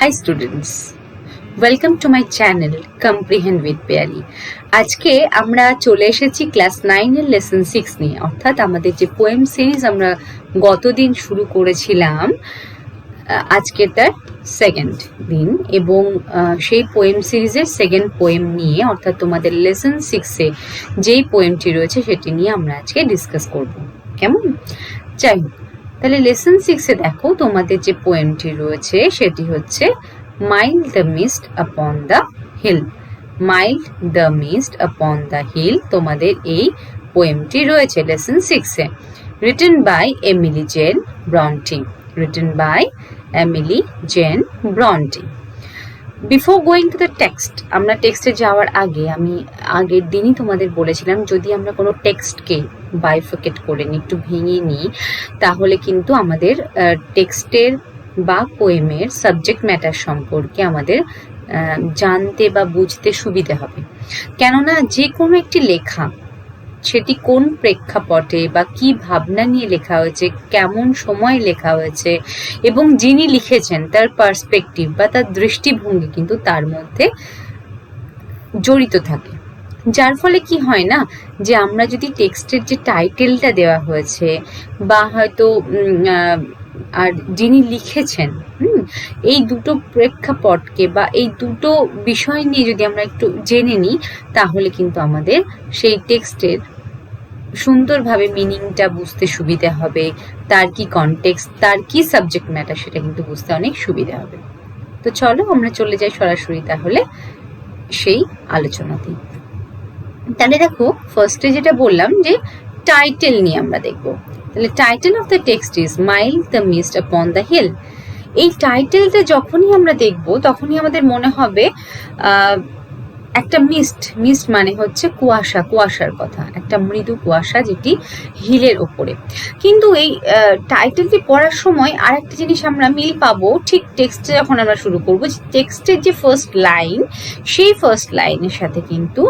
Hi students, welcome to my channel Comprehend with Payari. আজকে আমরা চলে এসেছি ক্লাস 9 এর লেসন 6 নিয়ে, অর্থাৎ আমাদের যে পোয়েম সিরিজ আমরা গতদিন শুরু করেছিলাম, আজকে তার সেকেন্ড দিন এবং সেই পোয়েম সিরিজের সেকেন্ড পোয়েম নিয়ে, অর্থাৎ তোমাদের লেসন 6 এ যেই পোয়েমটি রয়েছে সেটি নিয়ে আমরা আজকে ডিসকাস করব। কেমন? যাই হোক, তাহলে লেসন 6 এ দেখো তোমাদের যে পোয়েমটি রয়েছে সেটি হচ্ছে mild the mist upon the hill. Mild the mist upon the hill তোমাদের এই পোয়েমটি রয়েছে লেসন 6 এ, written by Emily Jane Bronte. Written by Emily Jane Bronte. Before going to the text, আমরা টেক্সটে যাওয়ার আগে আমি আগের দিনই তোমাদের বলেছিলাম যদি আমরা কোনো টেক্সটকে বাইফোকেট করে নিই, একটু ভেঙে নিই, তাহলে কিন্তু আমাদের টেক্সটের বা পোয়েমের সাবজেক্ট ম্যাটার সম্পর্কে আমাদের জানতে বা বুঝতে সুবিধে হবে। কেননা যে কোনো একটি লেখা সেটি কোন প্রেক্ষাপটে বা কি ভাবনা নিয়ে লেখা হয়েছে, কেমন সময় লেখা হয়েছে এবং যিনি লিখেছেন তার পার্সপেক্টিভ বা তার দৃষ্টিভঙ্গি কিন্তু তার মধ্যে জড়িত থাকে। যার ফলে কি হয় না, যে আমরা যদি টেক্সটের যে টাইটেলটা দেওয়া হয়েছে বা হয়তো আর যিনি লিখেছেন এই দুটো প্রেক্ষাপটকে বা এই দুটো বিষয় নিয়ে যদি আমরা একটু জেনে নিই, তাহলে কিন্তু আমাদের সেই টেক্সটের সুন্দরভাবে মিনিংটা বুঝতে সুবিধা হবে, তার কি কনটেক্সট, তার কি সাবজেক্ট ম্যাটার সেটা কিন্তু বুঝতে অনেক সুবিধা হবে। তো চলো আমরা চলে যাই সরাসরি তাহলে সেই আলোচনাতেই। তাহলে দেখো ফার্স্টে যেটা বললাম যে টাইটেল নিয়ে আমরা দেখব। তাহলে title of the text is mild the mist upon the hill. এই টাইটেলটা যখনই আমরা দেখব তখনই আমাদের মনে হবে একটা মিস্ট মানে হচ্ছে কুয়াশা, কুয়াশার কথা, একটা মৃদু কুয়াশা যেটি হিলের ওপরে। কিন্তু এই টাইটেলটি পড়ার সময় আর একটা জিনিস আমরা মিল পাবো, ঠিক টেক্সটে যখন আমরা শুরু করবো, টেক্সটের যে ফার্স্ট লাইন, সেই ফার্স্ট লাইনের সাথে কিন্তু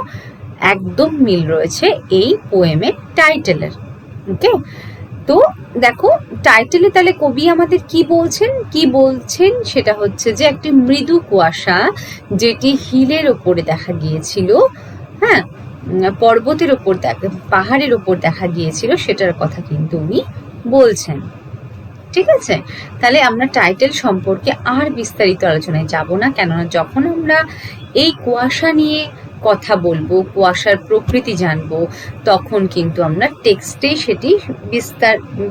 একদম মিল রয়েছে এই পোয়েমের টাইটেলের। ওকে, তো দেখো টাইটেলে তাহলে কবি আমাদের কি বলছেন সেটা হচ্ছে যে একটি মৃদু কুয়াশা যেটি হিলের ওপরে দেখা গিয়েছিল, হ্যাঁ, পর্বতের ওপর পাহাড়ের ওপর দেখা গিয়েছিল, সেটার কথা কিন্তু উনি বলছেন। ঠিক আছে, তাহলে আমরা টাইটেল সম্পর্কে আর বিস্তারিত আলোচনায় যাব না, কেননা যখন আমরা এই কুয়াশা নিয়ে কথা বলবো, কুয়াশার প্রকৃতি জানবো, তখন কিন্তু আমরা টেক্সটে সেটি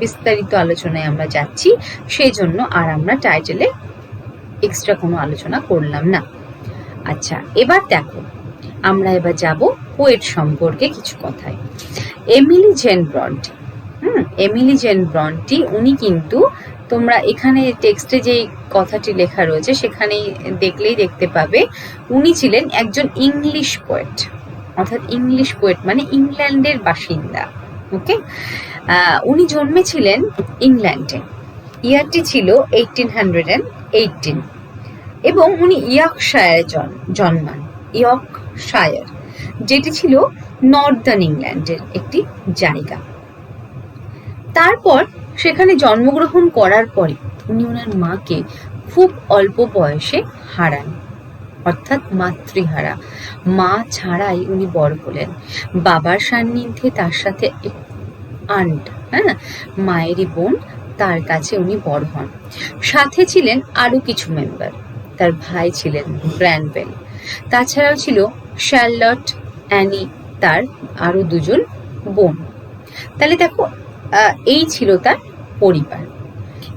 বিস্তারিত আলোচনায় আমরা যাচ্ছি, সেই জন্য আর আমরা টাইটেলে এক্সট্রা কোনো আলোচনা করলাম না। আচ্ছা, এবার দেখো আমরা এবার যাব পোয়েট সম্পর্কে কিছু কথায়। Emily Jane Bronte. Emily Jane Bronte উনি কিন্তু, তোমরা এখানে টেক্সটে যে কথাটি লেখা রয়েছে সেখানেই দেখলেই দেখতে পাবে, উনি ছিলেন একজন ইংলিশ পোয়েট, অর্থাৎ ইংলিশ পোয়েট মানে ইংল্যান্ডের বাসিন্দা। ওকে, উনি জন্মেছিলেন ইংল্যান্ডে, ইয়ারটি ছিল 1818 এবং উনি ইয়র্কশায়ারে জন্মান। ইয়র্কশায়ার যেটি ছিল নর্দার্ন ইংল্যান্ডের একটি জায়গা। তারপর সেখানে জন্মগ্রহণ করার পরে উনি ওনার মাকে খুব অল্প বয়সে হারান, অর্থাৎ মাতৃহারা, মা ছাড়াই উনি বড় হলেন। বাবার সান্নিধ্যে তার সাথে আন্ট, হ্যাঁ, মায়েরই বোন, তার কাছে উনি বড় হন। সাথে ছিলেন আরো কিছু মেম্বার, তার ভাই ছিলেন ব্র্যানওয়েল, তাছাড়াও ছিল শার্লট, অ্যানি, তার আরো দুজন বোন। তাহলে দেখো এই ছিল তার পরিবার।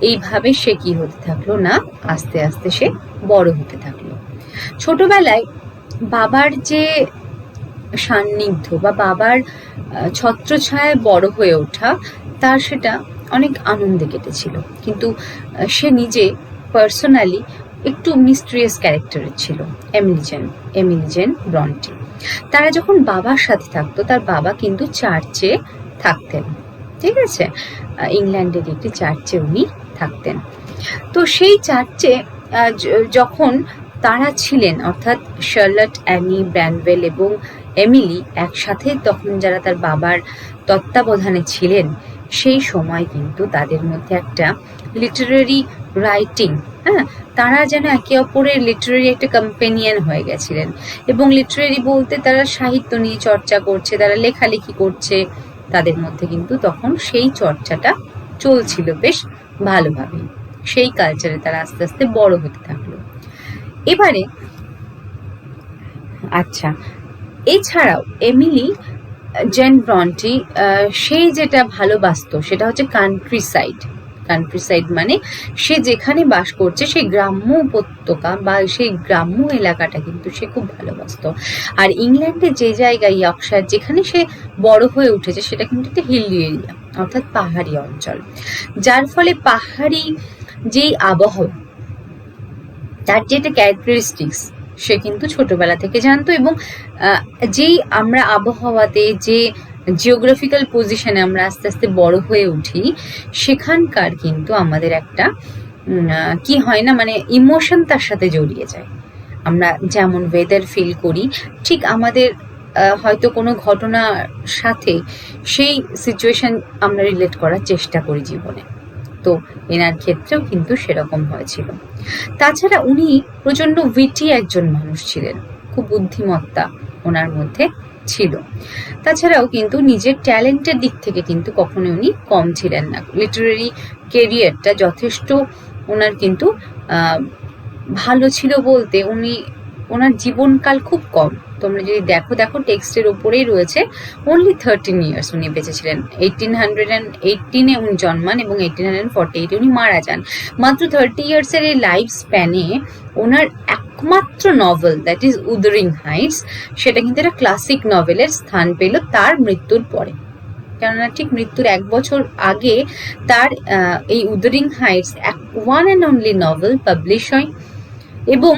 এইভাবে সে কি হতে থাকলো না, আস্তে আস্তে সে বড় হতে থাকলো। ছোটবেলায় বাবার যে সান্নিধ্য বা বাবার ছত্রছায়ায় বড় হয়ে ওঠা, তার সেটা অনেক আনন্দে কেটেছিল। কিন্তু সে নিজে পার্সোনালি একটু মিস্ট্রিয়াস ক্যারেক্টারের ছিল এমিলি জেন ব্রন্টি। তারা যখন বাবার সাথে থাকতো, তার বাবা কিন্তু চার্চে থাকতেন। ঠিক আছে, ইংল্যান্ডের একটি চার্চে উনি থাকতেন। তো সেই চার্চে যখন তারা ছিলেন, অর্থাৎ শার্লট, অ্যানি, ব্র্যানওয়েল এবং এমিলি একসাথে, তখন যারা তার বাবার তত্ত্বাবধানে ছিলেন, সেই সময় কিন্তু তাদের মধ্যে একটা লিটারারি রাইটিং, হ্যাঁ, তারা যেন একে অপরের লিটারারি একটা কম্পেনিয়ন হয়ে গেছিলেন। এবং লিটারারি বলতে তারা সাহিত্য নিয়ে চর্চা করছে, তারা লেখালেখি করছে, তাদের মধ্যে কিন্তু তখন সেই চর্চাটা চলছিল বেশ ভালোভাবে। সেই কালচারে তারা আস্তে আস্তে বড় হতে থাকলো। এবারে আচ্ছা, এছাড়াও এমিলি জেন ব্রন্টি সেই যেটা ভালোবাসতো সেটা হচ্ছে কান্ট্রি সাইড। কান্ট্রি সাইড মানে সে যেখানে বাস করছে সেই গ্রাম্য উপত্যকা বা সেই গ্রাম্য এলাকাটা কিন্তু সে খুব ভালোবাসতো। আর ইংল্যান্ডের যে জায়গায় ইয়র্কশায়ার যেখানে সে বড় হয়ে উঠেছে সেটা কিন্তু একটা হিলি এরিয়া, অর্থাৎ পাহাড়ি অঞ্চল, যার ফলে পাহাড়ি যেই আবহাওয়া তার যেটা ক্যারেক্টারিস্টিক্স সে কিন্তু ছোটবেলা থেকে জানতো। এবং যেই আমরা আবহাওয়াতে যে জিওগ্রাফিক্যাল পজিশনে আমরা আস্তে আস্তে বড় হয়ে উঠি সেখানকার কিন্তু আমাদের একটা কি হয় না, মানে ইমোশন তার সাথে জড়িয়ে যায়। আমরা যেমন ওয়েদার ফিল করি ঠিক আমাদের হয়তো কোনো ঘটনার সাথে সেই সিচুয়েশন আমরা রিলেট করার চেষ্টা করি জীবনে। তো এনার ক্ষেত্রেও কিন্তু সেরকম হয়েছিল। তাছাড়া উনি প্রচণ্ড উইটি একজন মানুষ ছিলেন, খুব বুদ্ধিমত্তা ওনার মধ্যে ছিল। তাছাড়াও কিন্তু নিজের ট্যালেন্টের দিক থেকে কিন্তু কখনো উনি কম ছিলেন না। লিটারারি কেরিয়ারটা যথেষ্ট ওনার কিন্তু ভালো ছিল বলতে ওনার জীবনকাল খুব কম। তোমরা যদি দেখো টেক্সটের ওপরেই রয়েছে অনলি 13 ইয়ার্স উনি বেঁচেছিলেন। 1818 উনি জন্মান এবং 1848 উনি মারা যান। মাত্র 30 ইয়ার্সের এই লাইফ স্প্যানে ওনার একমাত্র novel that is Wuthering Heights সেটা কিন্তু একটা ক্লাসিক নভেলের স্থান পেল তার মৃত্যুর পরে। কেননা ঠিক মৃত্যুর 1 বছর আগে তার এই Wuthering Heights one and only novel publish হয়। এবং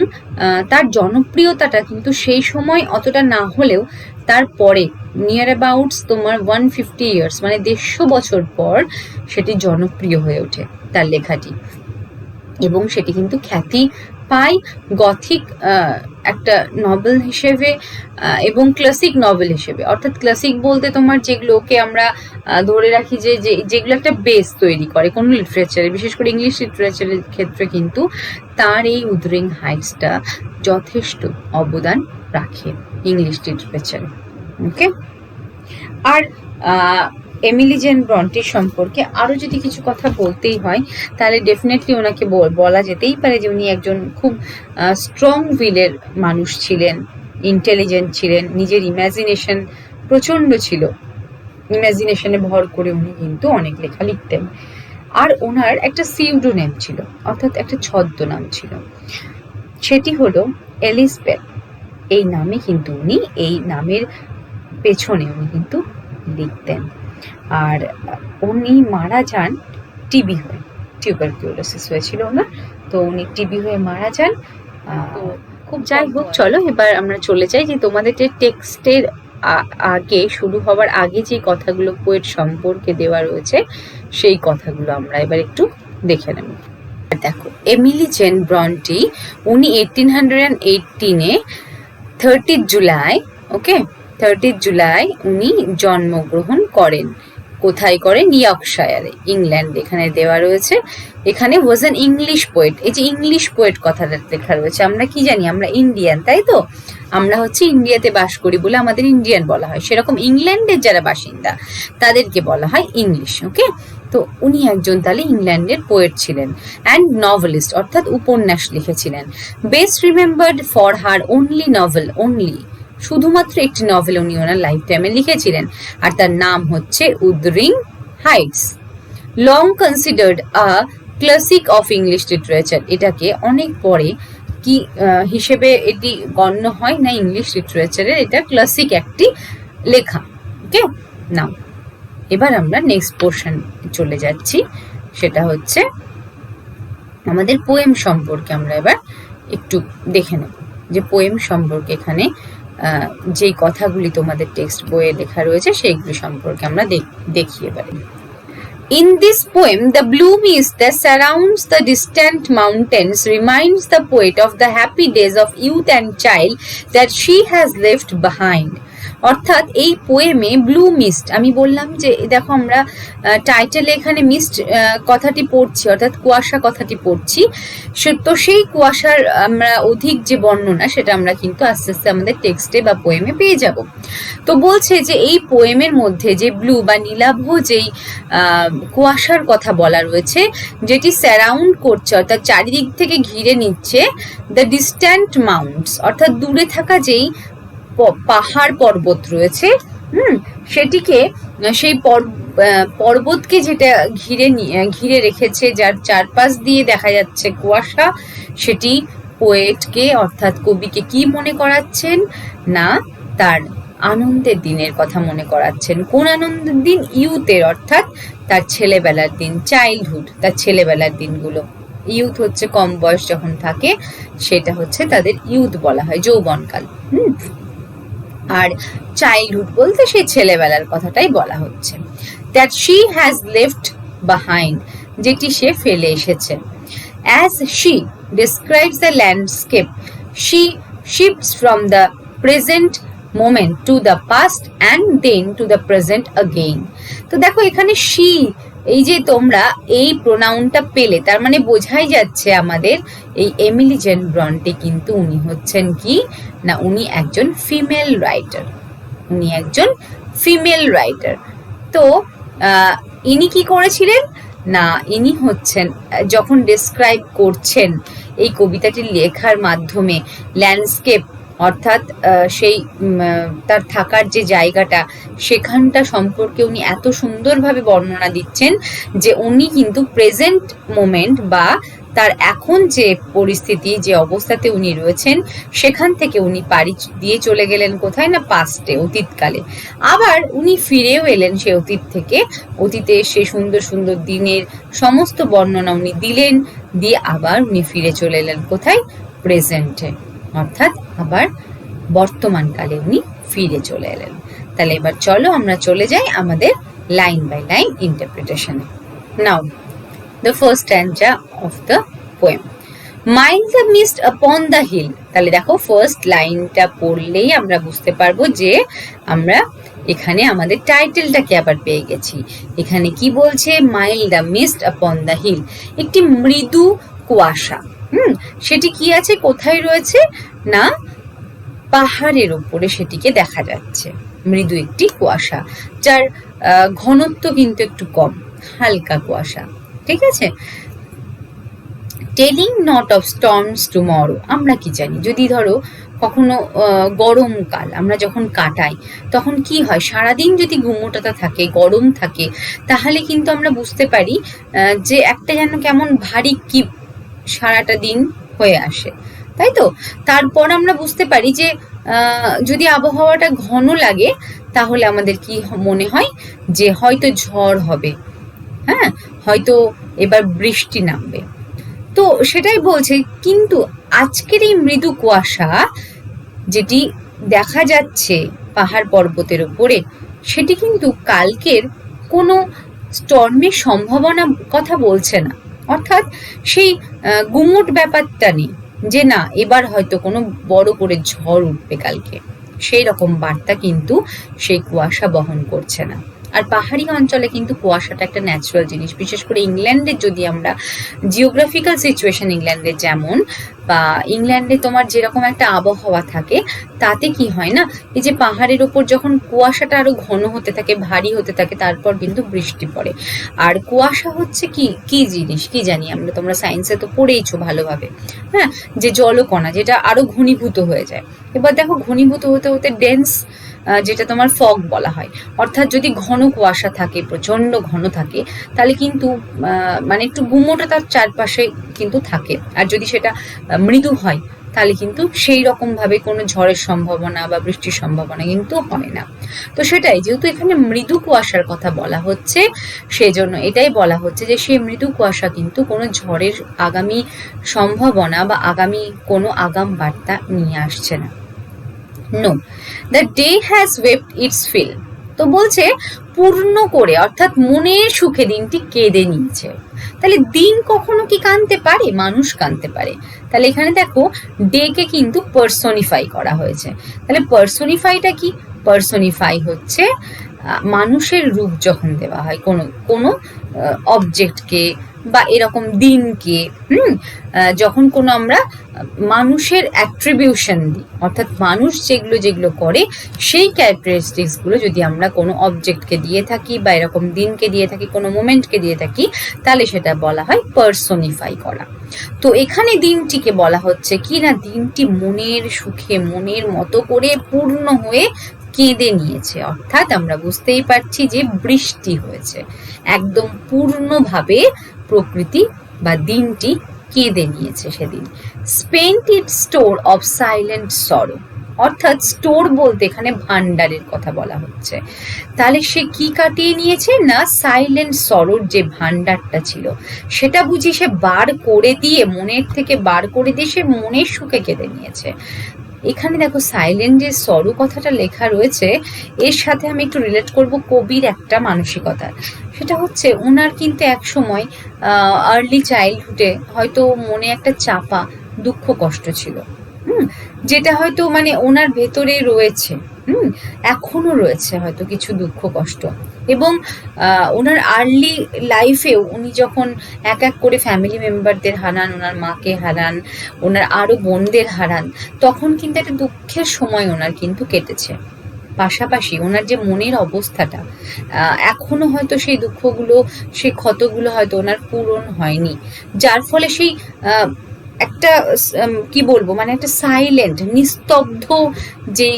তার জনপ্রিয়তাটা কিন্তু সেই সময় অতটা না হলেও তারপরে নিয়ার অ্যাবাউটস তোমার 150 ইয়ার্স মানে 150 বছর পর সেটি জনপ্রিয় হয়ে ওঠে তার লেখাটি। এবং সেটি কিন্তু খ্যাতি পায় গথিক একটা নভেল হিসেবে এবং ক্লাসিক নভেল হিসেবে। অর্থাৎ ক্লাসিক বলতে তোমার যেগুলোকে আমরা ধরে রাখি যে যেগুলো একটা বেস তৈরি করে কোনো লিটারেচারে, বিশেষ করে ইংলিশ লিটারেচারের ক্ষেত্রে কিন্তু তার এই উদারিং হাইটসটা যথেষ্ট অবদান রাখে ইংলিশ লিটারেচারে। ওকে, আর এমিলি জেন ব্রন্টির সম্পর্কে আরও যদি কিছু কথা বলতেই হয় তাহলে ডেফিনেটলি ওনাকে বলা যেতেই পারে যে উনি একজন খুব স্ট্রং উইলের মানুষ ছিলেন, ইন্টেলিজেন্ট ছিলেন, নিজের ইম্যাজিনেশন প্রচণ্ড ছিল, ইম্যাজিনেশনে ভর করে উনি কিন্তু অনেক লেখা লিখতেন। আর ওনার একটা সিউডোনেম ছিল, অর্থাৎ একটা ছদ্মনাম ছিল, সেটি হলো এলিসবেথ। এই নামে কিন্তু উনি এই নামের পেছনে উনি কিন্তু লিখতেন। আর উনি মারা যান টিবি হয়ে, টিউবারকিউলোসিস হয়েছিল ওনার, তো উনি টিবি হয়ে মারা যান। খুব যাই হোক, চলো এবার আমরা চলে যাই যে তোমাদের যে টেক্সটের আগে শুরু হওয়ার আগে যে কথাগুলো পোয়েট সম্পর্কে দেওয়া রয়েছে সেই কথাগুলো আমরা এবার একটু দেখে নেব। দেখো, এমিলি জেন ব্রন্টি উনি 1818-এ 30 জুলাই, ওকে, 30 জুলাই উনি জন্মগ্রহণ করেন। কোথায় করেন? ইয়র্কশায়ারে, ইংল্যান্ড। এখানে দেওয়া রয়েছে, এখানে ওয়াজ অ্যান ইংলিশ পোয়েট। এই যে ইংলিশ পোয়েট কথাটা লেখা রয়েছে, আমরা কি জানি? আমরা ইন্ডিয়ান, তাই তো? আমরা হচ্ছে ইন্ডিয়াতে বাস করি বলে আমাদের ইন্ডিয়ান বলা হয়, সেরকম ইংল্যান্ডের যারা বাসিন্দা তাদেরকে বলা হয় ইংলিশ। ওকে, তো উনি একজন তাহলে ইংল্যান্ডের পোয়েট ছিলেন অ্যান্ড নভেলিস্ট, অর্থাৎ উপন্যাস লিখেছিলেন। Best remembered for her only novel, only শুধুমাত্র একটি নভেল উনি ওনার লাইফ টাইমে লিখেছিলেন, আর তার নাম হচ্ছে Wuthering Heights. Long considered a classic of English literature, এটাকে অনেক পরে কি হিসেবে এটি গণ্য হয় না ইংলিশ লিটারেচারের এটা ক্লাসিক একটি লেখা। ওকে, নাও এবার আমরা নেক্সট পোর্শন চলে যাচ্ছি, সেটা হচ্ছে আমাদের পোয়েম সম্পর্কে। আমরা এবার একটু দেখে নেব যে পোয়েম সম্পর্কে এখানে যেই কথাগুলি তোমাদের টেক্সট বইয়ে লেখা রয়েছে সেইগুলি সম্পর্কে আমরা দেখি এবারে। In this poem, the blue mist that surrounds the distant mountains reminds the poet of the happy days of youth and child that she has left behind. অর্থাৎ এই পোয়েমে ব্লু মিস্ট, আমি বললাম যে দেখো আমরা টাইটেলে এখানে মিস্ট কথাটি পড়ছি, অর্থাৎ কুয়াশা কথাটি পড়ছি, তো সেই কুয়াশার আমরা অধিক যে বর্ণনা সেটা আমরা কিন্তু আস্তে আস্তে আমাদের টেক্সটে বা পোয়েমে পেয়ে যাব। তো বলছে যে এই পোয়েমের মধ্যে যে ব্লু বা নীলাভ যেই কুয়াশার কথা বলা রয়েছে, যেটি সারাউন্ড করছে অর্থাৎ চারিদিক থেকে ঘিরে নিচ্ছে দ্য ডিস্ট্যান্ট মাউন্টস, অর্থাৎ দূরে থাকা যেই পাহাড় পর্বত রয়েছে, সেটিকে, সেই পর্বতকে যেটা ঘিরে রেখেছে, যার চারপাশ দিয়ে দেখা যাচ্ছে কুয়াশা, সেটি পোয়েটকে অর্থাৎ কবিকে কি মনে করাচ্ছেন না, তার আনন্দের দিনের কথা মনে করাচ্ছেন। কোন আনন্দের দিন? ইউথের, অর্থাৎ তার ছেলেবেলার দিন, চাইল্ডহুড, তার ছেলেবেলার দিনগুলো। ইউথ হচ্ছে কম বয়স যখন থাকে, সেটা হচ্ছে তাদের ইউথ বলা হয়, যৌবনকাল। আর চাইল্ডহুড বলতে সেই ছেলেবেলার কথাটাই বলা হচ্ছে। That she has left behind, যেটি সে ফেলে এসেছে। As she describes the landscape, she shifts from the present moment to the past and then to the present again. তো দেখো এখানে she, এই যে তোমরা এই প্রোনাউনটা পেলে, তার মানে বোঝাই যাচ্ছে আমাদের এই এমিলি জেন ব্রন্টে কিন্তু উনি হচ্ছেন কি না, উনি একজন ফিমেল রাইটার, উনি একজন ফিমেল রাইটার। তো ইনি কি করেছিলেন না, ইনি হচ্ছেন যখন ডেসক্রাইব করছেন এই কবিতাটি লেখার মাধ্যমে ল্যান্ডস্কেপ, অর্থাৎ সেই তার থাকার যে জায়গাটা, সেখানটা সম্পর্কে উনি এত সুন্দরভাবে বর্ণনা দিচ্ছেন যে উনি কিন্তু প্রেজেন্ট মোমেন্ট বা তার এখন যে পরিস্থিতি, যে অবস্থাতে উনি রয়েছেন, সেখান থেকে উনি পাড়ি দিয়ে চলে গেলেন কোথায় না, পাস্টে, অতীতকালে। আবার উনি ফিরেও এলেন সে অতীত থেকে, অতীতে সে সুন্দর সুন্দর দিনের সমস্ত বর্ণনা উনি দিলেন, দিয়ে আবার উনি ফিরে চলে এলেন কোথায়, প্রেজেন্টে, অর্থাৎ আবার বর্তমানকালে উনি ফিরে চলে এলেন। তাহলে এবার চলো আমরা চলে যাই আমাদের লাইন বাই লাইন ইন্টারপ্রিটেশনে। Now the first stanza of the poem. Mild the mist upon the hill. তাহলে দেখো ফার্স্ট লাইনটা পড়লেই আমরা বুঝতে পারবো যে আমরা এখানে আমাদের টাইটেলটাকে আবার পেয়ে গেছি। এখানে কি বলছে? Mild the mist upon the hill, একটি মৃদু কুয়াশা। সেটি কি আছে, কোথায় রয়েছে না, পাহাড়ের উপরে সেটিকে দেখা যাচ্ছে। মৃদু একটি কুয়াশা, যার ঘনত্ব কিন্তু একটু কম, হালকা কুয়াশা, ঠিক আছে। Telling not of storms tomorrow, আমরা কি জানি, যদি ধরো কখনো গরমকাল আমরা যখন কাটাই, তখন কি হয়, সারাদিন যদি গুমোটাটা থাকে, গরম থাকে, তাহলে কিন্তু আমরা বুঝতে পারি যে একটা যেন কেমন ভারী কি সারাটা দিন হয়ে আসে, তাই তো। তারপর আমরা বুঝতে পারি যে যদি আবহাওয়াটা ঘন লাগে, তাহলে আমাদের কি মনে হয় যে হয়তো ঝড় হবে, হ্যাঁ, হয়তো এবার বৃষ্টি নামবে। তো সেটাই বলছে, কিন্তু আজকের এই মৃদু কুয়াশা যেটি দেখা যাচ্ছে পাহাড় পর্বতের উপরে, সেটি কিন্তু কালকের কোনো স্টর্মের সম্ভাবনা কথা বলছে না, অর্থাৎ সেই গুমোট ব্যাপারটা নেই যে না এবার হয়তো কোনো বড় করে ঝড় উঠবে কালকে, সেই রকম বার্তা কিন্তু সেই কুয়াশা বহন করছে না। আর পাহাড়ি অঞ্চলে কিন্তু কুয়াশাটা একটা ন্যাচারাল জিনিস, বিশেষ করে ইংল্যান্ডের যদি আমরা জিওগ্রাফিক্যাল সিচুয়েশন ইংল্যান্ডের যেমন, বা ইংল্যান্ডে তোমার যেরকম একটা আবহাওয়া থাকে, তাতে কি হয় না, এই যে পাহাড়ের ওপর যখন কুয়াশাটা আরো ঘন হতে থাকে, ভারী হতে থাকে, তারপর কিন্তু বৃষ্টি পড়ে। আর কুয়াশা হচ্ছে কি জিনিস কি জানি আমরা, তোমরা সায়েন্সে তো পড়েইছো ভালোভাবে, হ্যাঁ, যে জলকণা যেটা আরো ঘনীভূত হয়ে যায়। এবার দেখো ঘনীভূত হতে হতে ডেন্স, যেটা তোমার ফগ বলা হয়, অর্থাৎ যদি ঘন কুয়াশা থাকে, প্রচন্ড ঘন থাকে, তাহলে কিন্তু মানে একটু গুমোটা তার চারপাশে কিন্তু থাকে। আর যদি সেটা মৃদু হয়, তাহলে কিন্তু সেই রকম ভাবে কোনো ঝড়ের সম্ভাবনা বা বৃষ্টির সম্ভাবনা কিন্তু হয় না। তো সেটাই, যেহেতু এখানে মৃদু কুয়াশার কথা বলা হচ্ছে, সেই জন্য এটাই বলা হচ্ছে যে সেই মৃদু কুয়াশা কিন্তু কোনো ঝড়ের আগামী সম্ভাবনা বা আগামী কোনো আগাম বার্তা নিয়ে আসছে না। No, the day has wept its fill. তো বলছে পূর্ণ করে, অর্থাৎ মনের সুখে দিনটি কেঁদে নিয়েছে। তাহলে দিন কখনো কি কাঁদতে পারে? মানুষ কাঁদতে পারে। তাহলে এখানে দেখো ডে কে কিন্তু পার্সনিফাই করা হয়েছে। তাহলে পার্সনিফাইটা কি? পার্সনিফাই হচ্ছে মানুষের রূপ যখন দেওয়া হয় কোনো কোনো অবজেক্টকে বা এরকম দিনকে, যখন কোনো আমরা মানুষের অ্যাট্রিবিউশন দিই, অর্থাৎ মানুষ যেগুলো যেগুলো করে সেই ক্যারেক্টারিস্টিক্সগুলো যদি আমরা কোনো অবজেক্টকে দিয়ে থাকি বা এরকম দিনকে দিয়ে থাকি, কোনো মোমেন্টকে দিয়ে থাকি, তাহলে সেটা বলা হয় পার্সনিফাই করা। তো এখানে দিনটিকে বলা হচ্ছে কি না, দিনটি মনের সুখে মনের মতো করে পূর্ণ হয়ে কেঁদে নিয়েছে, অর্থাৎ আমরা বুঝতেই পারছি যে বৃষ্টি হয়েছে, একদম পূর্ণভাবে প্রকৃতি বা দিনটি কেঁদে নিয়েছে সেদিন। Spent it store of silent সরো, অর্থাৎ স্টোর বলতে এখানে ভান্ডারের কথা বলা হচ্ছে। তাহলে সে কি কাটিয়ে নিয়েছে না, সাইলেন্ট সরোর যে ভান্ডারটা ছিল সেটা বুঝি সে বার করে দিয়ে, মনের থেকে বার করে দিয়ে সে মনের সুখে কেঁদে নিয়েছে। এখানে দেখো সাইলেন্ট যে সরো কথাটা লেখা রয়েছে, এর সাথে আমি একটু রিলেট করব কবির একটা মানসিকতা। সেটা হচ্ছে ওনার কিন্তু এক সময় আর্লি চাইল্ডহুডে হয়তো মনে একটা চাপা দুঃখ কষ্ট ছিল, যেটা হয়তো মানে ওনার ভেতরে রয়েছে, এখনো রয়েছে হয়তো কিছু দুঃখ কষ্ট। এবং ওনার আর্লি লাইফেও উনি যখন এক এক করে ফ্যামিলি মেম্বারদের হারান, ওনার মাকে হারান, ওনার আরো বোনদের হারান, তখন কিন্তু একটা দুঃখের সময় ওনার কিন্তু কেটেছে। পাশাপাশি ওনার যে মনের অবস্থাটা, এখনো হয়তো সেই দুঃখগুলো, সেই ক্ষতগুলো হয়তো ওনার পূরণ হয়নি, যার ফলে সেই একটা কি বলবো, মানে একটা সাইলেন্ট নিস্তব্ধ যেই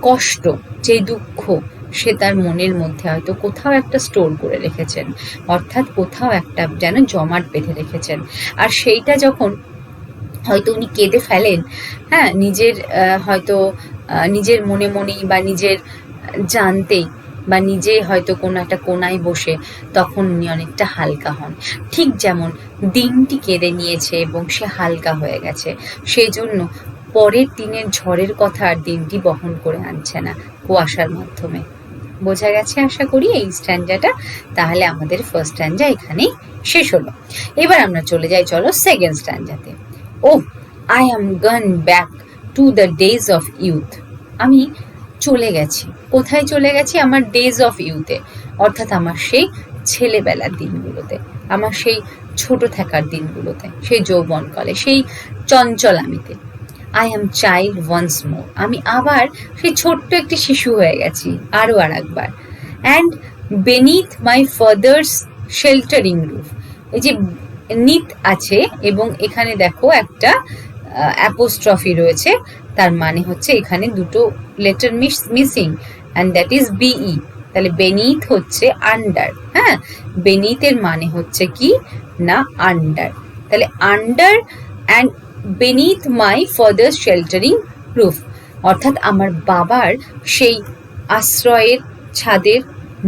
কষ্ট, যেই দুঃখ, সে তার মনের মধ্যে হয়তো কোথাও একটা স্টোর করে রেখেছেন, অর্থাৎ কোথাও একটা যেন জমাট বেঁধে রেখেছেন। আর সেইটা যখন হয়তো উনি কেঁদে ফেলেন, হ্যাঁ, নিজের হয়তো নিজের মনে মনেই বা নিজের জানতেই বা নিজে হয়তো কোনো একটা কোনায় বসে, তখন উনি অনেকটা হালকা হন। ঠিক যেমন দিনটি কেঁদে নিয়েছে এবং সে হালকা হয়ে গেছে, সেই জন্য পরের দিনের ঝড়ের কথা আর দিনটি বহন করে আনছে না কুয়াশার মাধ্যমে। বোঝা গেছে আশা করি এই স্ট্যান্ডাটা। তাহলে আমাদের ফার্স্ট স্ট্যান্ডা এখানেই শেষ হলো। এবার আমরা চলে যাই, চলো সেকেন্ড স্ট্যান্ডাতে। ও I am gone back to the days of youth, আমি চলে গেছি, কোথায় চলে গেছি, আমার ডেজ অফ ইউথে, অর্থাৎ আমার সেই ছেলেবেলার দিনগুলোতে, আমার সেই ছোট থাকার দিনগুলোতে, সেই যৌবনকালে, সেই চঞ্চলামিতে। I am child once more, আমি আবার সেই ছোট্ট একটি শিশু হয়ে গেছি আরো আর একবার। And beneath my father's sheltering roof, এই যে নিথ আছে এবং এখানে দেখো একটা অ্যাপোস্ট্রফি রয়েছে, তার মানে হচ্ছে এখানে দুটো letter missing, and that is B E. তাহলে বেনিথ হচ্ছে আন্ডার, হ্যাঁ, বেনিথের মানে হচ্ছে কি না আন্ডার। তাহলে under and beneath my father's sheltering roof, অর্থাৎ আমার বাবার সেই আশ্রয়ের ছাদের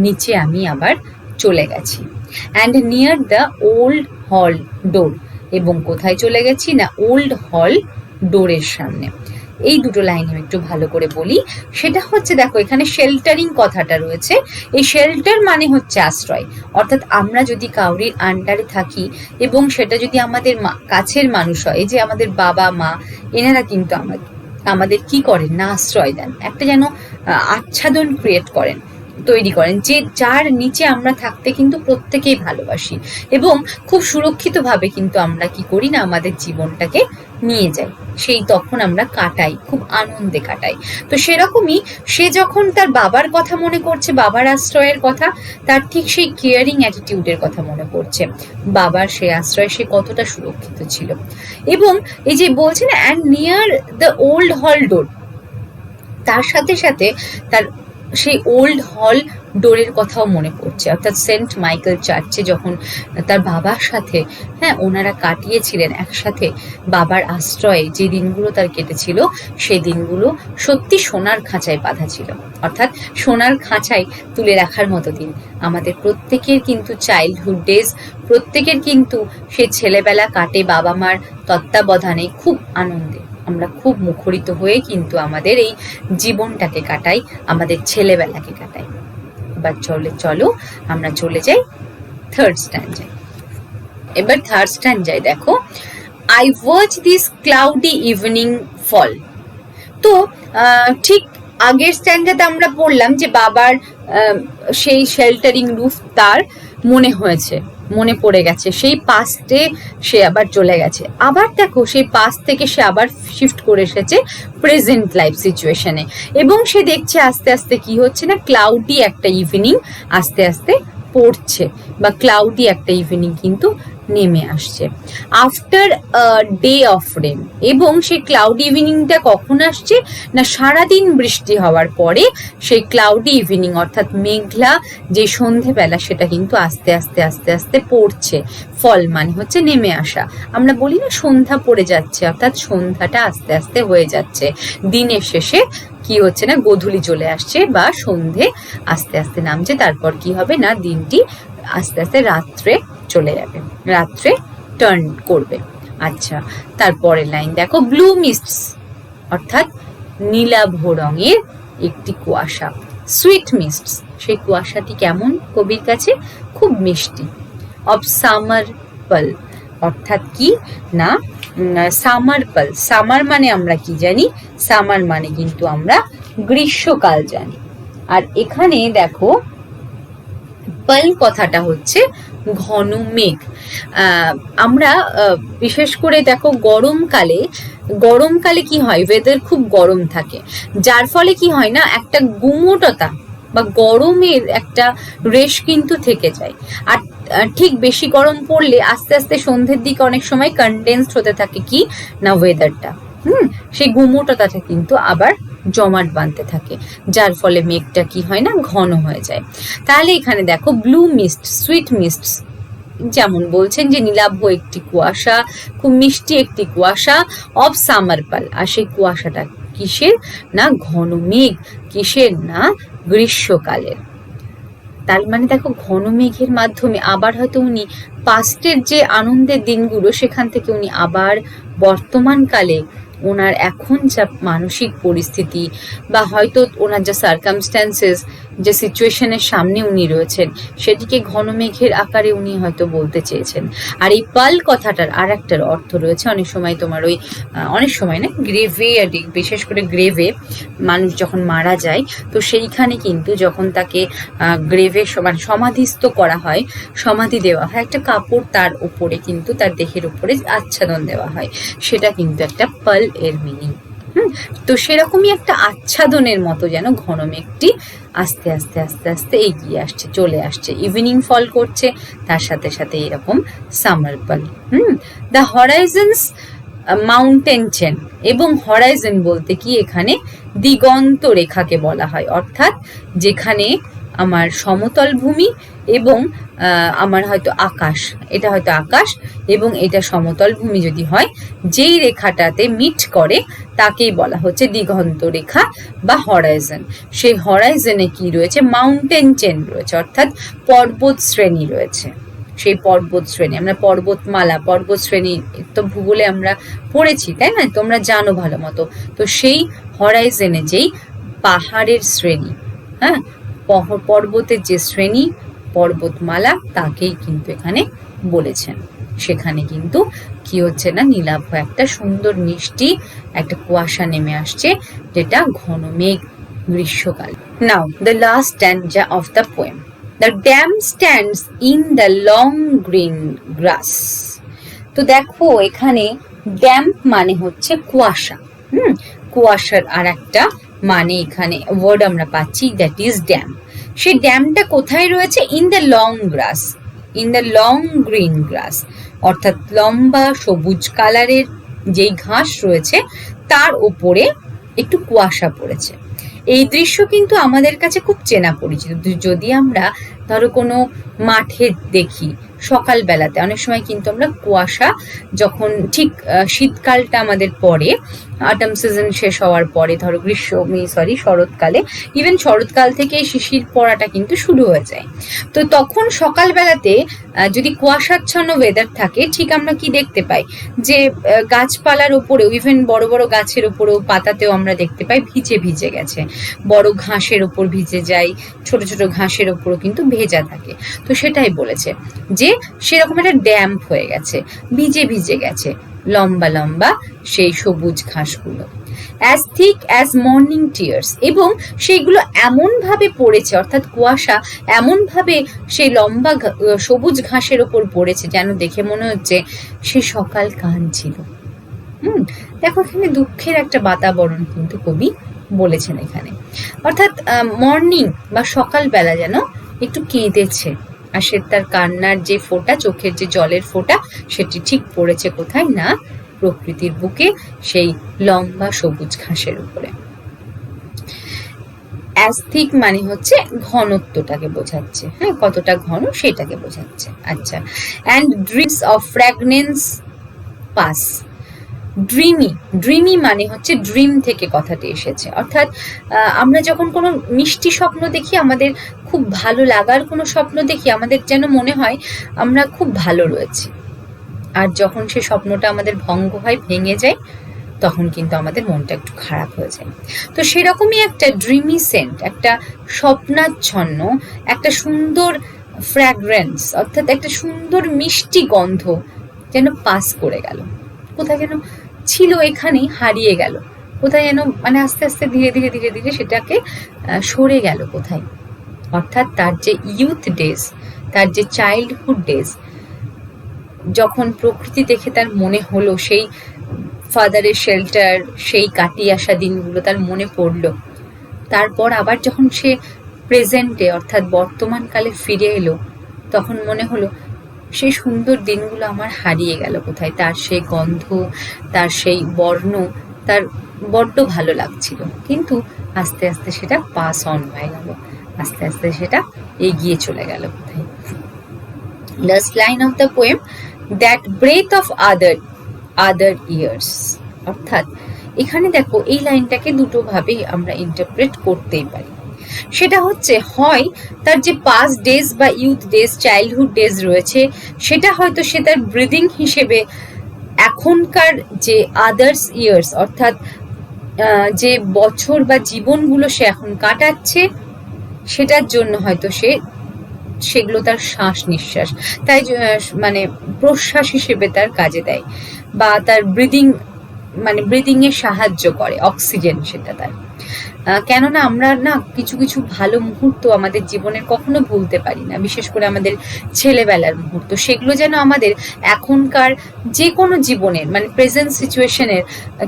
নিচে আমি আবার চলে গেছি। অ্যান্ড নিয়ার দ্য ওল্ড হল ডোর, এবং কোথায় চলে গেছি না ওল্ড হল ডোরের সামনে। এই দুটো লাইন আমি একটু ভালো করে বলি। সেটা হচ্ছে দেখো এখানে শেল্টারিং কথাটা রয়েছে, এই শেল্টার মানে হচ্ছে আশ্রয়, অর্থাৎ আমরা যদি কাউরির আন্ডারে থাকি এবং সেটা যদি আমাদের কাছের মানুষ হয়, এই যে আমাদের বাবা মা, এনারা কিন্তু আমাদের কি করেন না আশ্রয় দেন, একটা যেন আচ্ছাদন ক্রিয়েট করেন, তৈরি করেন, যে যার নিচে আমরা থাকতে কিন্তু প্রত্যেকেই ভালোবাসি এবং খুব সুরক্ষিতভাবে কিন্তু আমরা কি করি না আমাদের জীবনটাকে নিয়ে যাই, সেই তখন আমরা কাটাই, খুব আনন্দে কাটাই। তো সেরকমই সে যখন তার বাবার কথা মনে করছে, বাবার আশ্রয়ের কথা, তার ঠিক সেই কেয়ারিং অ্যাটিটিউডের কথা মনে পড়ছে, বাবার সেই আশ্রয়ে সে কতটা সুরক্ষিত ছিল। এবং এই যে বলছে না অ্যান্ড নিয়ার দ্য ওল্ড হল ডোর, তার সাথে সাথে তার সেই ওল্ড হল ডোরের কথাও মনে পড়ছে, অর্থাৎ সেন্ট মাইকেল চার্চে যখন তার বাবার সাথে, হ্যাঁ, ওনারা কাটিয়েছিলেন একসাথে বাবার আশ্রয়ে, যে দিনগুলো তার কেটেছিল সেই দিনগুলো সত্যি সোনার খাঁচায় বাঁধা ছিল, অর্থাৎ সোনার খাঁচায় তুলে রাখার মতো দিন। আমাদের প্রত্যেকের কিন্তু চাইল্ডহুড ডেজ, প্রত্যেকের কিন্তু সে ছেলেবেলা কাটে বাবা মার তত্ত্বাবধানে খুব আনন্দে, আমরা খুব মুখরিত হয়ে কিন্তু আমাদের এই জীবনটাকে কাটাই, আমাদের ছেলেবেলাকে কাটাই। এবার চলো আমরা চলে যাই থার্ড স্ট্যান্ডায়। এবার থার্ড স্ট্যান্ডায় দেখো, I watch this cloudy evening fall. তো ঠিক আগের স্ট্যান্ডাতে আমরা পড়লাম যে বাবার সেই শেল্টারিং রুফ তার মনে পড়ে গেছে, সেই পাস্টে সে আবার চলে গেছে। আবার দেখো সেই পাস্ট থেকে সে আবার শিফট করে এসেছে প্রেজেন্ট লাইফ সিচুয়েশনে, এবং সে দেখছে আস্তে আস্তে কি হচ্ছে না, ক্লাউডি একটা ইভিনিং আস্তে আস্তে পড়ছে, বা ক্লাউডি একটা ইভিনিং কিন্তু নেমে আসছে আফটার ডে অফ রেন। এবং সেই ক্লাউডি ইভিনিংটা কখন আসছে না, সারাদিন বৃষ্টি হওয়ার পরে সেই ক্লাউডি ইভিনিং অর্থাৎ মেঘলা যে সন্ধেবেলা সেটা কিন্তু আস্তে আস্তে আস্তে আস্তে পড়ছে। ফল মানে হচ্ছে নেমে আসা, আমরা বলি না সন্ধ্যা পড়ে যাচ্ছে, অর্থাৎ সন্ধ্যাটা আস্তে আস্তে হয়ে যাচ্ছে, দিনের শেষে কি হচ্ছে না গোধূলি চলে আসছে বা সন্ধে আস্তে আস্তে নামছে। তারপর কি হবে না, দিনটি আস্তে আস্তে রাত্রে চলে যাবে, রাত্রে টার্ন করবে। আচ্ছা, তারপরের লাইন দেখো, ব্লু মিস্টস অর্থাৎ নীলাভ রঙের একটি কুয়াশা, সুইট মিস্টস সেই কুয়াশাটি কেমন কবির কাছে, খুব মিষ্টি। অফ সামার পাল অর্থাৎ কি না, সামার পাল, সামার মানে আমরা কি জানি, সামার মানে কিন্তু আমরা গ্রীষ্মকাল জানি। আর এখানে দেখো পাল কথাটা হচ্ছে ঘন মেঘ। আমরা বিশেষ করে দেখো গরমকালে কি হয়, ওয়েদার খুব গরম থাকে, যার ফলে কি হয় না, একটা গুমোটতা বা গরমের একটা রেশ কিন্তু থেকে যায়। আর ঠিক বেশি গরম পড়লে আস্তে আস্তে সন্ধ্যের দিকে অনেক সময় কনডেন্সড হতে থাকে কি না ওয়েদারটা, সেই গুমোটতাটা কিন্তু আবার জমাট বাঁধতে থাকে, যার ফলে মেঘটা কি হয় না, ঘন হয়ে যায়। তাহলে এখানে দেখো ব্লু মিস্ট, সুইট মিস্ট, যেমন বলছেন যে নীলাভ একটি কুয়াশা, খুব মিষ্টি একটি কুয়াশা, অফ সামার পাল, আর সেই কুয়াশাটা কিসের না, ঘন মেঘ, কিসের না, গ্রীষ্মকালের। তার মানে দেখো ঘন মেঘের মাধ্যমে আবার হয়তো উনি পাস্টের যে আনন্দের দিনগুলো সেখান থেকে উনি আবার বর্তমানকালে ওনার এখন যা মানসিক পরিস্থিতি বা হয়তো ওনার যা সার্কামস্ট্যান্সেস, যে সিচুয়েশনের সামনে উনি রয়েছেন, সেটিকে ঘন মেঘের আকারে উনি হয়তো বলতে চেয়েছেন। আর এই পাল কথাটার আর একটার অর্থ রয়েছে, অনেক সময় তোমার ওই অনেক সময় না গ্রেভে, বিশেষ করে গ্রেভে মানুষ যখন মারা যায়, তো সেইখানে কিন্তু যখন তাকে গ্রেভে মানে সমাধিস্থ করা হয়, সমাধি দেওয়া হয়, একটা কাপড় তার উপরে কিন্তু তার দেহের উপরে আচ্ছাদন দেওয়া হয়, সেটা কিন্তু একটা পাল এর মিনিং। তো সেরকমই একটা আচ্ছাদনের মতো যেন ঘন মেঘটি আস্তে আস্তে আস্তে আস্তে এগিয়ে আসছে, চলে আসছে, ইভিনিং ফল করছে, তার সাথে সাথে এরকম summer pall. The horizons mountain chain, এবং হরাইজন বলতে কি এখানে দিগন্ত রেখাকে বলা হয়, অর্থাৎ যেখানে আমার সমতল ভূমি এবং আমার হয়তো আকাশ, এটা হয়তো আকাশ এবং এটা সমতল ভূমি যদি হয়, যেই রেখাটাতে মিট করে তাকেই বলা হচ্ছে দিগন্ত রেখা বা হরাইজন। সেই হরাইজনে কি রয়েছে, মাউন্টেন চেন রয়েছে, অর্থাৎ পর্বত শ্রেণী রয়েছে। সেই পর্বত শ্রেণী, আমরা পর্বতমালা, পর্বত শ্রেণী তো ভূগোলে আমরা পড়েছি, তাই না, তোমরা জানো ভালো মতো। তো সেই হরাইজনে যেই পাহাড়ের শ্রেণী, হ্যাঁ, পর্বতের যে শ্রেণী, পর্বতমালা, তাকেই কিন্তু এখানে বলেছেন। সেখানে কিন্তু কি হচ্ছে না, নীলাভ একটা সুন্দর মিষ্টি একটা কুয়াশা নেমে আসছে, যেটা ঘন মেঘ, গ্রীষ্মকাল। Now the last stanza of the poem. The dam stands in the long green grass. তো দেখো এখানে ড্যাম্প মানে হচ্ছে কুয়াশা, কুয়াশার আর একটা মানে এখানে ওয়ার্ড আমরা পাচ্ছি, দ্যাট ইজ ড্যাম। সেই ড্যামটা কোথায় রয়েছে, in the long glass, in the long green গ্রাস, অর্থাৎ লম্বা সবুজ কালারের যেই ঘাস রয়েছে তার উপরে একটু কুয়াশা পড়েছে। এই দৃশ্য কিন্তু আমাদের কাছে খুব চেনা পরিচিত। যদি আমরা ধরো কোনো মাঠে দেখি সকালবেলাতে, অনেক সময় কিন্তু আমরা কুয়াশা যখন ঠিক শীতকালটা আমাদের পরে, অটম সিজন শেষ হওয়ার পরে, ধরো শরৎকালে, ইভেন শরৎকাল থেকে শিশির পড়াটা কিন্তু শুরু হয়ে যায়। তো তখন সকালবেলাতে যদি কুয়াশাচ্ছন্ন ওয়েদার থাকে, ঠিক আমরা কি দেখতে পাই যে গাছপালার উপরেও, ইভেন বড় বড় গাছের উপরেও, পাতাতেও আমরা দেখতে পাই ভিজে ভিজে গেছে, বড় ঘাসের উপর ভিজে যায়, ছোট ছোট ঘাসের উপরও কিন্তু ভেজা থাকে। তো সেটাই বলেছে যে সেরকম একটা ড্যাম্প হয়ে গেছে, ভিজে ভিজে গেছে লম্বা লম্বা সেই সবুজ ঘাসগুলো। As thick as morning tears, এবং সেইগুলো এমনভাবে পড়েছে, অর্থাৎ কুয়াশা এমনভাবে সেই লম্বা সবুজ ঘাসের ওপর পড়েছে যেন দেখে মনে হচ্ছে সে সকাল কাঁদছিল। দেখো এখানে দুঃখের একটা বাতাবরণ কিন্তু কবি বলেছেন এখানে, অর্থাৎ মর্নিং বা সকালবেলা যেন একটু কেঁদেছে, আর সে তার কান্নার যে ফোঁটা, চোখের যে জলের ফোঁটা, সেটি ঠিক পড়েছে কোথায় না প্রকৃতির বুকে, সেই লম্বা সবুজ ঘাসের উপরে। অ্যাস্থিক মানে হচ্ছে ঘনত্বটাকে বোঝাচ্ছে, হ্যাঁ, কতটা ঘন সেটাকে বোঝাচ্ছে। আচ্ছা, and dreams of fragrance pass. Dreamy, dreamy মানে হচ্ছে ড্রিম থেকে কথাটি এসেছে, অর্থাৎ আমরা যখন কোনো মিষ্টি স্বপ্ন দেখি, আমাদের খুব ভালো লাগার কোনো স্বপ্ন দেখি, আমাদের যেন মনে হয় আমরা খুব ভালো রয়েছি, আর যখন সে স্বপ্নটা আমাদের ভঙ্গ হয়, ভেঙে যায়, তখন কিন্তু আমাদের মনটা একটু খারাপ হয়ে যায়। তো সেরকমই একটা ড্রিমি সেন্ট, একটা স্বপ্নাচ্ছন্ন, একটা সুন্দর ফ্র্যাগ্রেন্স, অর্থাৎ একটা সুন্দর মিষ্টি গন্ধ যেন পাস করে গেল, কোথায় যেন ছিল, এখানেই হারিয়ে গেল, কোথায় যেন মানে আস্তে আস্তে ধীরে ধীরে ধীরে ধীরে সেটাকে সরে গেল কোথায়। অর্থাৎ তার যে ইউথ ডেজ, তার যে চাইল্ডহুড ডেজ, যখন প্রকৃতি দেখে তার মনে হলো সেই ফাদারের শেল্টার, সেই কাটিয়ে আসা দিনগুলো তার মনে পড়লো, তারপর আবার যখন সে প্রেজেন্টে অর্থাৎ বর্তমানকালে ফিরে এলো, তখন মনে হলো সেই সুন্দর দিনগুলো আমার হারিয়ে গেল কোথায়। তার সেই গন্ধ, তার সেই বর্ণ, তার বড্ড ভালো লাগছিল, কিন্তু আস্তে আস্তে সেটা পাস অন হয়ে গেল, আস্তে আস্তে সেটা এগিয়ে চলে গেল কোথায়। Last line of the poem, that breath of other years. অর্থাৎ এখানে দেখো এই লাইনটাকে দুটো ভাবে আমরা ইন্টারপ্রেট করতেই পারি। সেটা হচ্ছে, হয় তার যে পাস্ট ডেজ বা ইউথ ডেজ, চাইল্ডহুড ডেজ রয়েছে, সেটা হয়তো সে তার ব্রিদিং হিসেবে এখনকার যে আদার্স ইয়ার্স, অর্থাৎ যে বছর বা জীবনগুলো সে এখন কাটাচ্ছে, সেটার জন্য হয়তো সেগুলো তার শ্বাস নিঃশ্বাস, তাই মানে প্রশ্বাস হিসেবে তার কাজে দেয়, বা তার ব্রিদিং এ সাহায্য করে, অক্সিজেন সেটা তার। কেননা আমরা না কিছু কিছু ভালো মুহূর্ত আমাদের জীবনের কখনো ভুলতে পারি না, বিশেষ করে আমাদের ছেলেবেলার মুহূর্ত, সেগুলো যেন আমাদের এখনকার যে কোনো জীবনের মানে প্রেজেন্ট সিচুয়েশনের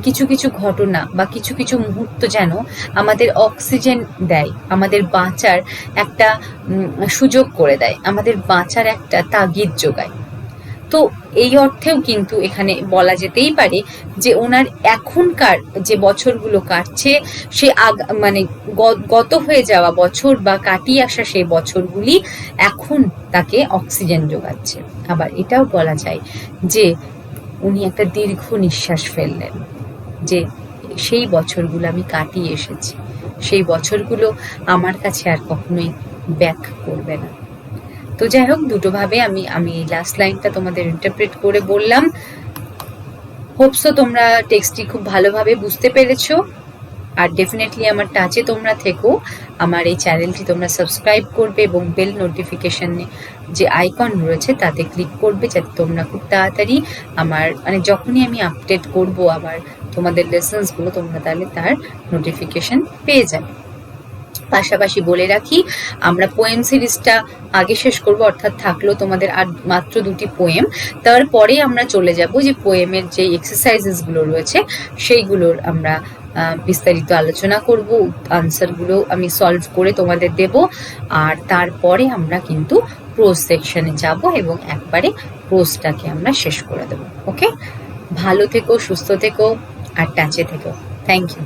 কিছু কিছু ঘটনা বা কিছু কিছু মুহূর্ত যেন আমাদের অক্সিজেন দেয়, আমাদের বাঁচার একটা সুযোগ করে দেয়, আমাদের বাঁচার একটা তাগিদ যোগায়। তো এই অর্থেও কিন্তু এখানে বলা যেতেই পারে যে ওনার এখনকার যে বছরগুলো কাটছে, সে মানে গত হয়ে যাওয়া বছর বা কাটিয়ে আসা সেই বছরগুলি এখন তাকে অক্সিজেন যোগাচ্ছে। আবার এটাও বলা যায় যে উনি একটা দীর্ঘ নিঃশ্বাস ফেললেন, যে সেই বছরগুলো আমি কাটিয়ে এসেছি, সেই বছরগুলো আমার কাছে আর কখনোই ব্যাক করবে না। তো যাই হোক, দুটো ভাবে আমি লাস্ট লাইনটা তোমাদের ইন্টারপ্রেট করে বললাম। হোপসো তোমরা টেক্সটটি খুব ভালোভাবে বুঝতে পেরেছো, আর ডেফিনেটলি আমার টাচে তোমরা থেকো, আমার এই চ্যানেলটি তোমরা সাবস্ক্রাইব করবে এবং বেল নোটিফিকেশনে যে আইকন রয়েছে তাতে ক্লিক করবে, যাতে তোমরা খুব তাড়াতাড়ি আমার মানে যখনই আমি আপডেট করব আবার তোমাদের লেসন্সগুলো, তোমরা তাহলে তার নোটিফিকেশন পেয়ে যাবে। পাশাপাশি বলে রাখি, আমরা পোয়েম সিরিজটা আগে শেষ করব, অর্থাৎ থাকলো তোমাদের আর মাত্র 2টি পোয়েম। তারপরে আমরা চলে যাব যে পোয়েমের যে এক্সারসাইজেসগুলো রয়েছে সেইগুলোর আমরা বিস্তারিত আলোচনা করব, আনসারগুলো আমি সলভ করে তোমাদের দেব, আর তারপরে আমরা কিন্তু প্রোজ সেকশনে যাব এবং একবারে প্রোজটাকে আমরা শেষ করে দেব। ওকে, ভালো থেকো, সুস্থ থেকো, আর টাচে থেকো। Thank you.